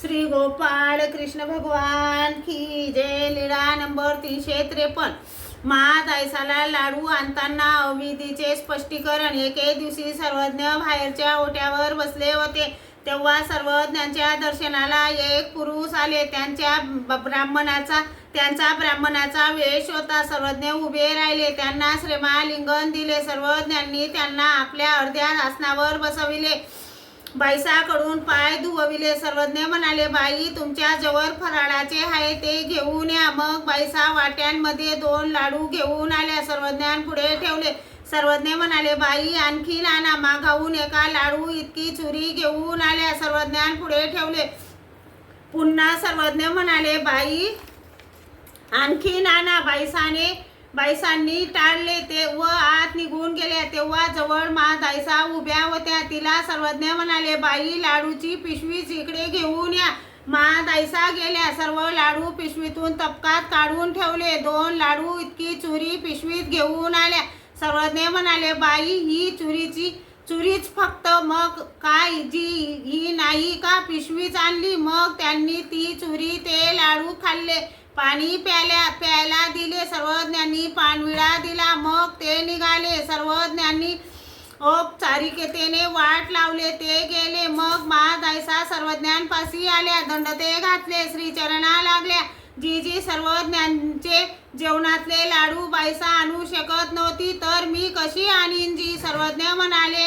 श्री गोपाळ कृष्ण भगवान की जय। लीळा नंबर 353। महादायसाला लाडू आणताना अविधीचे स्पष्टीकरण। एके दिवशी सर्वज्ञ बाहेरच्या ओट्यावर बसले होते, तेव्हा सर्वज्ञांच्या दर्शनाला एक पुरुष आले। त्यांचा ब्राह्मणाचा वेश होता। सर्वज्ञ उभे राहिले, त्यांना श्रीमालिंगन दिले। सर्वज्ञांनी त्यांना आपल्या अर्ध्या आसनावर बसविले, बाईसाकडून पाय धुवविले। सर्वज्ञ म्हणाले, बाई, तुमच्या जवळ फराळाचे आहे ते घेऊन या। मग बाईसा वाट्यांमध्ये 2 लाडू घेऊन आल्या, सर्वज्ञांपुढे ठेवले। सर्वज्ञ म्हणाले, बाई, आणखी आणा। मागाहून एका लाडू इतकी चुरी घेऊन आल्या, सर्वज्ञांपुढे ठेवले। पुन्हा सर्वज्ञ म्हणाले, बाई, आणखी आणा। बाईसांनी टाळले ते व आत निघून गेल्या। तेव्हा जवळ महादायसा उभ्या होत्या। तिला सर्वज्ञ म्हणाले, बाई, लाडूची पिशवीच इकडे घेऊन या। महादायसा गेल्या, सर्व लाडू पिशवीतून तपकात काढून ठेवले। 2 लाडू इतकी चुरी पिशवीत घेऊन आल्या। सर्वज्ञ म्हणाले, बाई, ही चुरीच फक्त, मग काय ही नाही का पिशवीच आणली? मग त्यांनी ती चुरी ते लाडू खाल्ले। पाणी प्यायला दिले, सर्वज्ञांनी पाणविडा दिला, मग ते निघाले। सर्वज्ञांनी औपचारिकतेने वाट लावले, ते गेले। मग महादायसा सर्वज्ञांपाशी आल्या, दंडते घातले, श्रीचरणा लागल्या। जी सर्वज्ञांचे जेवणातले लाडू बाईसा आणू शकत नव्हती, तर मी कशी आणीन जी? सर्वज्ञ म्हणाले,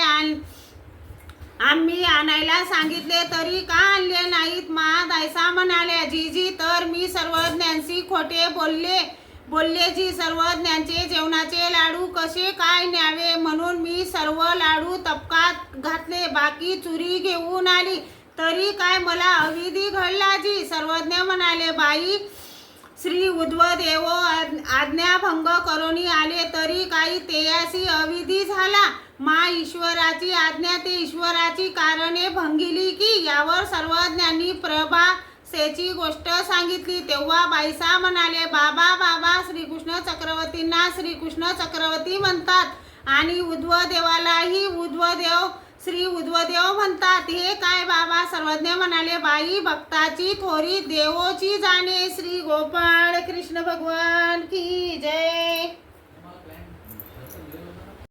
आम्ही आणायला सांगितले तरी का आणले नाहीत? महादायसा म्हणाल्या, जी तर मी सर्वज्ञांशी खोटे बोलले जी। सर्वज्ञांचे जेवणाचे लाडू कसे काय न्यावे, म्हणून मी सर्व लाडू तपकात घातले, बाकी चुरी घेऊन आली, तरी काय मला अविधी घडला जी? सर्वज्ञ म्हणाले, बाई, श्री उद्धवदेव आज्ञाभंग करून आले, तरी काही तेयासी अविधी झाला? ईश्वराची आज्ञा ते ईश्वराची कारणे भंगिली की? यावर सर्वज्ञांनी प्रभासेची गोष्ट सांगितली। तेव्हा बाईसा म्हणाले, बाबा, श्रीकृष्ण चक्रवर्तींना श्रीकृष्ण चक्रवर्ती म्हणतात आणि उद्धवदेवालाही श्री उद्धवदेव म्हणतात, हे काय बाबा? सर्वज्ञ म्हणाले, बाई, भक्ताची थोरी देवोची जाणे। श्री गोपाळ कृष्ण भगवान की जय।